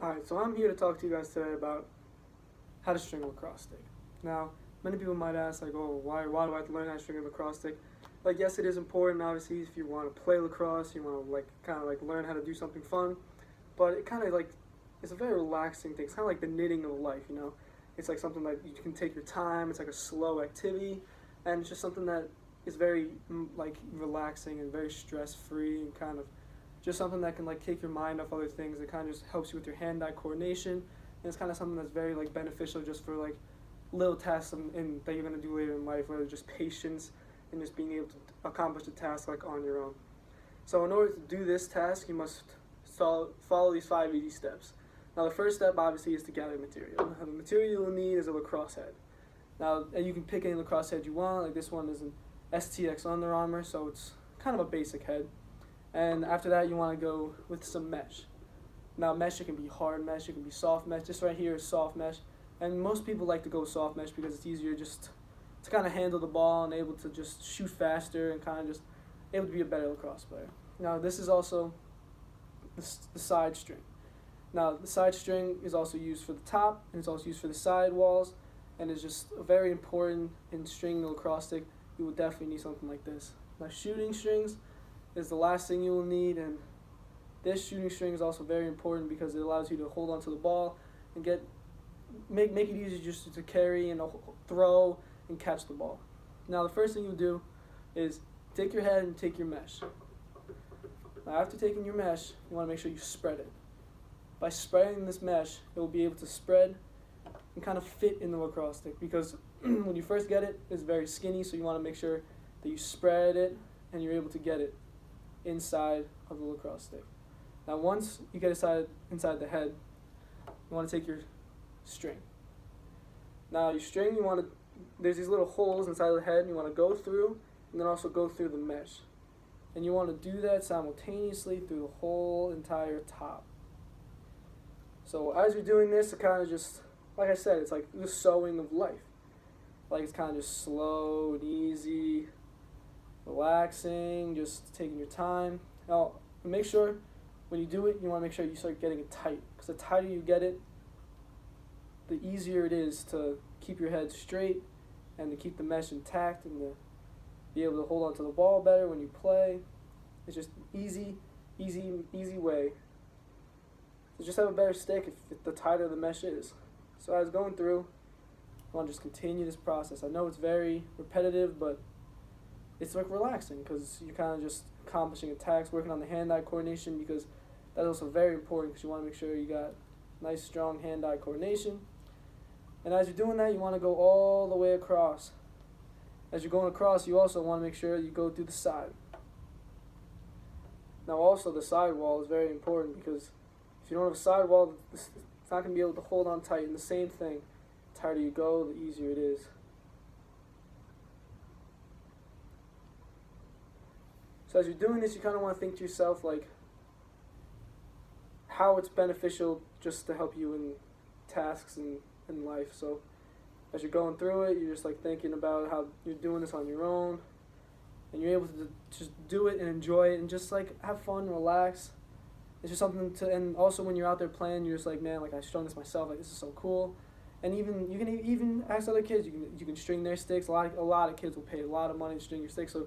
Alright, so I'm here to talk to you guys today about how to string a lacrosse stick. Now, many people might ask, like, oh, why do I have to learn how to string a lacrosse stick? Like, yes, it is important, obviously, if you want to play lacrosse, you want to, like, kind of, like, learn how to do something fun, but it kind of, like, it's a very relaxing thing. It's kind of like the knitting of life, you know? It's like something that you can take your time, it's like a slow activity, and it's just something that is very, like, relaxing and very stress-free and kind of just something that can like take your mind off other things. It kind of just helps you with your hand-eye coordination, and it's kind of something that's very like beneficial just for like little tasks that you're gonna do later in life, whether just patience and just being able to accomplish the task like on your own. So in order to do this task, you must follow these 5 easy steps. Now the first step obviously is to gather material. Now, the material you'll need is a lacrosse head. Now and you can pick any lacrosse head you want. Like this one is an STX Under Armour, so it's kind of a basic head. And after that, you want to go with some mesh. Now, mesh, it can be hard mesh, it can be soft mesh. This right here is soft mesh. And most people like to go soft mesh because it's easier just to kind of handle the ball and able to just shoot faster and kind of just able to be a better lacrosse player. Now, this is also the side string. Now, the side string is also used for the top, and it's also used for the side walls, and is just very important in stringing the lacrosse stick. You will definitely need something like this. Now, shooting strings is the last thing you will need, and this shooting string is also very important because it allows you to hold onto the ball and make it easy just to carry and throw and catch the ball. Now the first thing you do is take your head and take your mesh. Now after taking your mesh, you want to make sure you spread it. By spreading this mesh, it will be able to spread and kind of fit in the lacrosse stick because when you first get it, it's very skinny, so you want to make sure that you spread it and you're able to get it inside of the lacrosse stick. Now once you get inside the head, you want to take your string. Now your string, there's these little holes inside the head, and you want to go through and then also go through the mesh. And you want to do that simultaneously through the whole entire top. So as you're doing this, it kind of just, like I said, it's like the sewing of life. Like it's kind of just slow and easy, relaxing, just taking your time. Now, make sure when you do it, you want to make sure you start getting it tight. Because the tighter you get it, the easier it is to keep your head straight and to keep the mesh intact and to be able to hold onto the ball better when you play. It's just easy way. So just have a better stick if the tighter the mesh is. So as going through, I want to just continue this process. I know it's very repetitive, but it's like relaxing because you're kind of just accomplishing attacks, working on the hand-eye coordination because that's also very important because you want to make sure you got nice, strong hand-eye coordination. And as you're doing that, you want to go all the way across. As you're going across, you also want to make sure you go through the side. Now also the side wall is very important because if you don't have a side wall, it's not going to be able to hold on tight. And the same thing, the tighter you go, the easier it is. So as you're doing this, you kind of want to think to yourself, like, how it's beneficial just to help you in tasks and in life. So as you're going through it, you're just, like, thinking about how you're doing this on your own, and you're able to just do it and enjoy it and just, like, have fun, relax. It's just something to, and also when you're out there playing, you're just like, man, like, I strung this myself, like, this is so cool. And even, you can even ask other kids, you can string their sticks. A lot of kids will pay a lot of money to string your sticks, so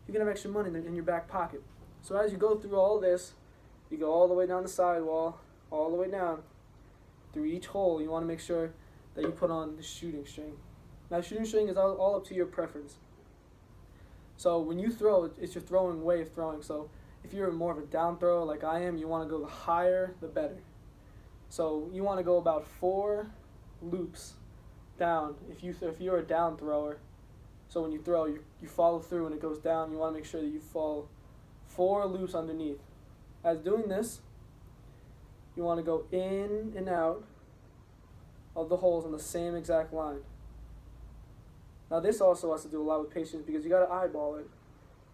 you can have extra money in your back pocket. So as you go through all this, you go all the way down the sidewall, all the way down, through each hole, you want to make sure that you put on the shooting string. Now shooting string is all up to your preference. So when you throw, it's your throwing way of throwing. So if you're more of a down thrower like I am, you want to go the higher, the better. So you want to go about 4 loops down if you're a down thrower. So when you throw, you follow through and it goes down. You want to make sure that you follow 4 loops underneath. As doing this, you want to go in and out of the holes on the same exact line. Now this also has to do a lot with patience because you got to eyeball it.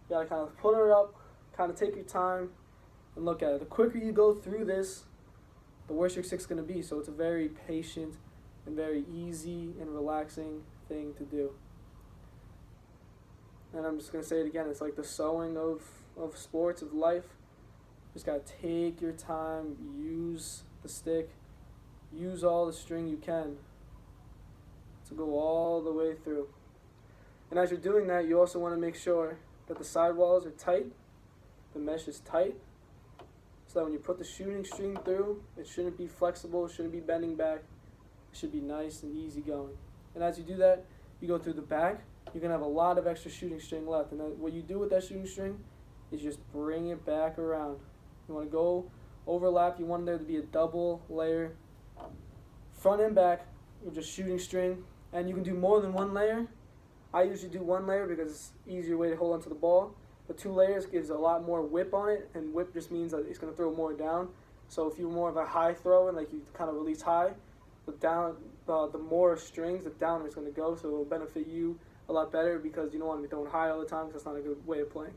You got to kind of put it up, kind of take your time and look at it. The quicker you go through this, the worse your stick's going to be. So it's a very patient and very easy and relaxing thing to do. And I'm just going to say it again, it's like the sewing of sports, of life. Just got to take your time, use the stick, use all the string you can to go all the way through. And as you're doing that, you also want to make sure that the sidewalls are tight, the mesh is tight, so that when you put the shooting string through, it shouldn't be flexible, it shouldn't be bending back, it should be nice and easy going. And as you do that, you go through the back, you're going to have a lot of extra shooting string left. And then what you do with that shooting string is just bring it back around. You want to go overlap, you want there to be a double layer, front and back, with just shooting string. And you can do more than one layer. I usually do one layer because it's an easier way to hold onto the ball. But 2 layers gives a lot more whip on it, and whip just means that it's going to throw more down. So if you're more of a high throw and like you kind of release high, the more strings, the downer is going to go, so it will benefit you a lot better because you don't want to be throwing high all the time because that's not a good way of playing.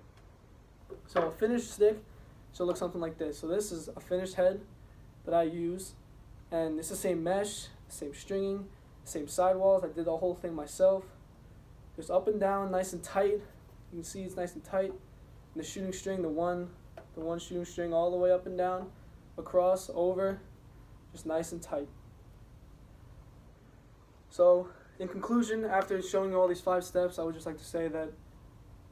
So a finished stick should look something like this. So this is a finished head that I use, and it's the same mesh, same stringing, same sidewalls. I did the whole thing myself. Just up and down, nice and tight. You can see it's nice and tight. And the shooting string, the one shooting string all the way up and down, across, over, just nice and tight. So in conclusion, after showing you all these 5 steps, I would just like to say that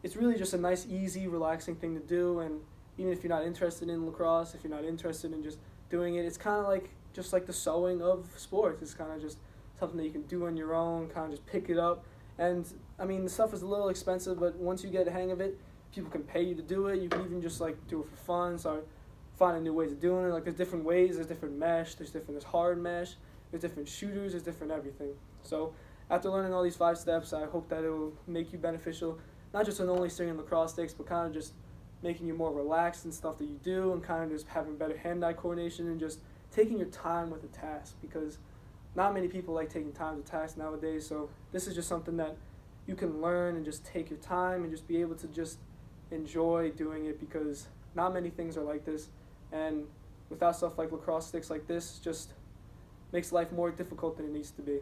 it's really just a nice, easy, relaxing thing to do. And even if you're not interested in lacrosse, if you're not interested in just doing it, it's kind of like just like the sewing of sports. It's kind of just something that you can do on your own, kind of just pick it up. And I mean, the stuff is a little expensive, but once you get the hang of it, people can pay you to do it. You can even just like do it for fun, start finding new ways of doing it. Like there's different ways, there's different mesh, there's hard mesh, there's different shooters, there's different everything. So after learning all these 5 steps, I hope that it will make you beneficial, not just in only stringing lacrosse sticks, but kind of just making you more relaxed in stuff that you do, and kind of just having better hand-eye coordination and just taking your time with the task, because not many people like taking time to task nowadays. So this is just something that you can learn and just take your time and just be able to just enjoy doing it, because not many things are like this, and without stuff like lacrosse sticks like this, just makes life more difficult than it needs to be.